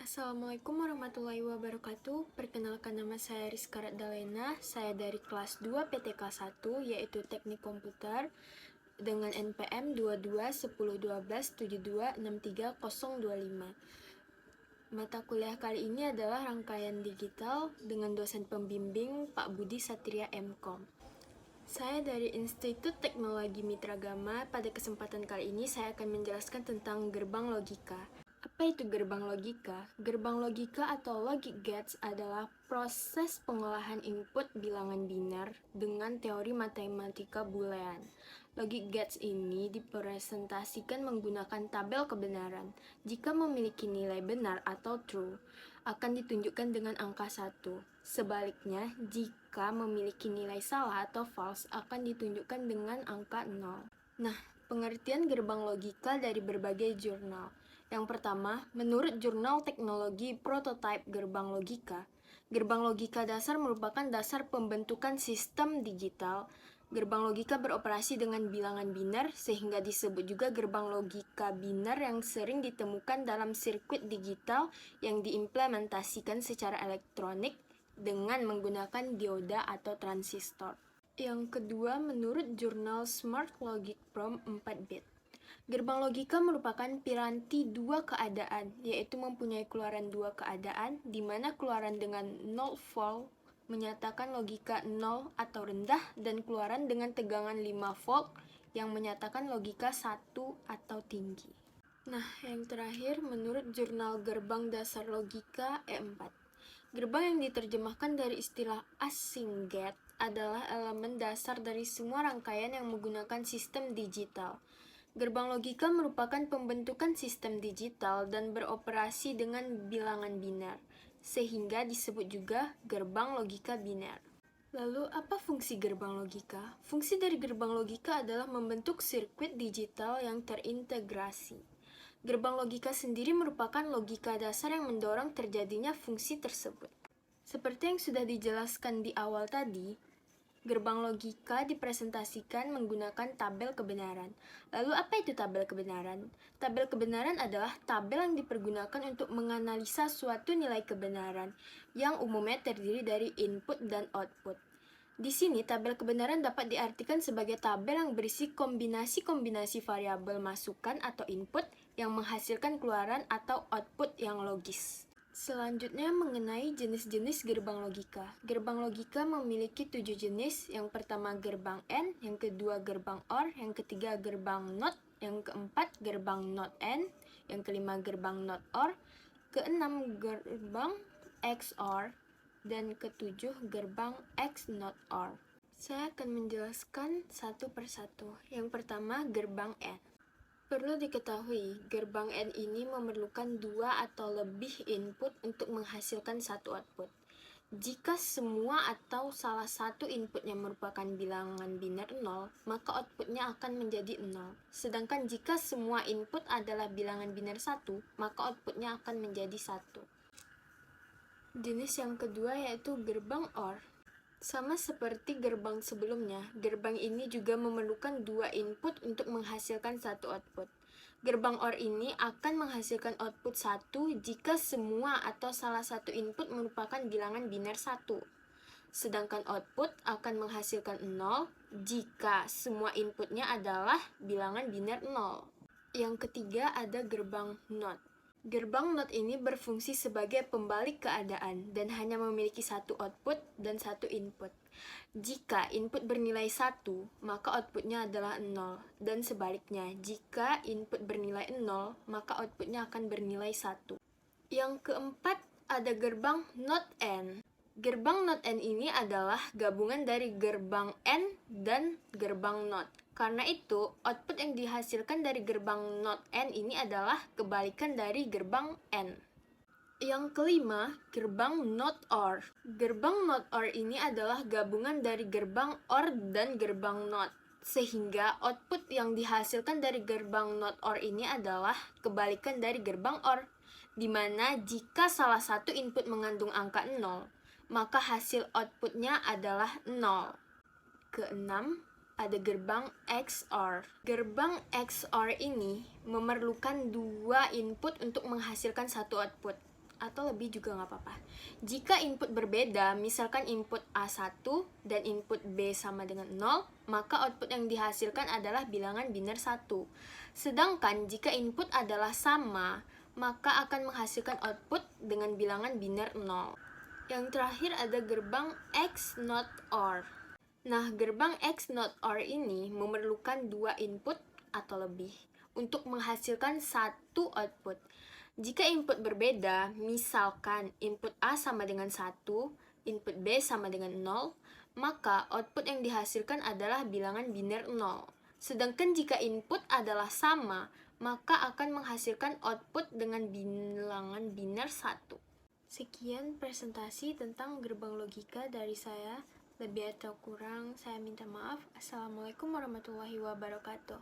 Assalamualaikum warahmatullahi wabarakatuh. Perkenalkan, nama saya Rizka Dalena. Saya dari kelas 2 PTK 1, yaitu Teknik Komputer, dengan NPM 22101272630025. Mata kuliah kali ini adalah rangkaian digital dengan dosen pembimbing Pak Budi Satria MKom. Saya dari Institut Teknologi Mitragama. Pada kesempatan kali ini saya akan menjelaskan tentang gerbang logika. Apa itu gerbang logika? Gerbang logika atau logic gates adalah proses pengolahan input bilangan biner dengan teori matematika boolean. Logic gates ini dipresentasikan menggunakan tabel kebenaran. Jika memiliki nilai benar atau true, akan ditunjukkan dengan angka 1. Sebaliknya, jika memiliki nilai salah atau false, akan ditunjukkan dengan angka 0. Nah, pengertian gerbang logika dari berbagai jurnal. Yang pertama, menurut jurnal teknologi prototipe gerbang logika. Gerbang logika dasar merupakan dasar pembentukan sistem digital. Gerbang logika beroperasi dengan bilangan biner, sehingga disebut juga gerbang logika biner yang sering ditemukan dalam sirkuit digital yang diimplementasikan secara elektronik dengan menggunakan dioda atau transistor. Yang kedua, menurut jurnal Smart Logic Prom 4-bit. Gerbang logika merupakan piranti dua keadaan, yaitu mempunyai keluaran dua keadaan, di mana keluaran dengan 0 volt menyatakan logika 0 atau rendah, dan keluaran dengan tegangan 5 volt yang menyatakan logika 1 atau tinggi. Nah, yang terakhir, menurut jurnal Gerbang Dasar Logika E4. Gerbang yang diterjemahkan dari istilah asing gate adalah elemen dasar dari semua rangkaian yang menggunakan sistem digital. Gerbang logika merupakan pembentukan sistem digital dan beroperasi dengan bilangan biner, sehingga disebut juga gerbang logika biner. Lalu, apa fungsi gerbang logika? Fungsi dari gerbang logika adalah membentuk sirkuit digital yang terintegrasi. Gerbang logika sendiri merupakan logika dasar yang mendorong terjadinya fungsi tersebut. Seperti yang sudah dijelaskan di awal tadi, gerbang logika dipresentasikan menggunakan tabel kebenaran. Lalu apa itu tabel kebenaran? Tabel kebenaran adalah tabel yang dipergunakan untuk menganalisa suatu nilai kebenaran yang umumnya terdiri dari input dan output. Di sini, tabel kebenaran dapat diartikan sebagai tabel yang berisi kombinasi-kombinasi variabel masukan atau input yang menghasilkan keluaran atau output yang logis. Selanjutnya, mengenai jenis-jenis gerbang logika. Gerbang logika memiliki 7 jenis. Yang pertama gerbang AND, yang kedua gerbang OR, yang ketiga gerbang NOT, yang keempat gerbang NOT AND, yang kelima gerbang NOT OR, keenam gerbang XOR, dan ketujuh gerbang X NOT OR. Saya akan menjelaskan satu persatu. Yang pertama, gerbang AND. Perlu diketahui, gerbang AND ini memerlukan dua atau lebih input untuk menghasilkan satu output. Jika semua atau salah satu inputnya merupakan bilangan biner 0, maka outputnya akan menjadi 0. Sedangkan jika semua input adalah bilangan biner 1, maka outputnya akan menjadi 1. Jenis yang kedua yaitu gerbang OR. Sama seperti gerbang sebelumnya, gerbang ini juga memerlukan dua input untuk menghasilkan satu output. Gerbang OR ini akan menghasilkan output 1 jika semua atau salah satu input merupakan bilangan biner 1. Sedangkan output akan menghasilkan 0 jika semua inputnya adalah bilangan biner 0. Yang ketiga ada gerbang NOT. Gerbang NOT ini berfungsi sebagai pembalik keadaan dan hanya memiliki satu output dan satu input. Jika input bernilai 1, maka outputnya adalah 0. Dan sebaliknya, jika input bernilai 0, maka outputnya akan bernilai 1. Yang keempat, ada gerbang NOT AND. Gerbang NOT AND ini adalah gabungan dari gerbang AND dan gerbang NOT. Karena itu, output yang dihasilkan dari gerbang NOT AND ini adalah kebalikan dari gerbang AND. Yang kelima, gerbang NOT OR. Gerbang NOT OR ini adalah gabungan dari gerbang OR dan gerbang NOT. Sehingga output yang dihasilkan dari gerbang NOT OR ini adalah kebalikan dari gerbang OR. Di mana jika salah satu input mengandung angka 0, maka hasil outputnya adalah 0. Keenam, ada gerbang XOR. Gerbang XOR ini memerlukan dua input untuk menghasilkan satu output. atau lebih juga nggak apa-apa. Jika input berbeda, misalkan input A1 dan input B sama dengan 0, maka output yang dihasilkan adalah bilangan biner 1. Sedangkan jika input adalah sama, maka akan menghasilkan output dengan bilangan biner 0. Yang terakhir ada gerbang X not OR. Nah, gerbang X not OR ini memerlukan 2 input atau lebih untuk menghasilkan satu output. Jika input berbeda, misalkan input A sama dengan 1, input B sama dengan 0, maka output yang dihasilkan adalah bilangan biner 0. Sedangkan jika input adalah sama, maka akan menghasilkan output dengan bilangan biner 1. Sekian presentasi tentang gerbang logika dari saya. Lebih atau kurang, saya minta maaf. Assalamualaikum warahmatullahi wabarakatuh.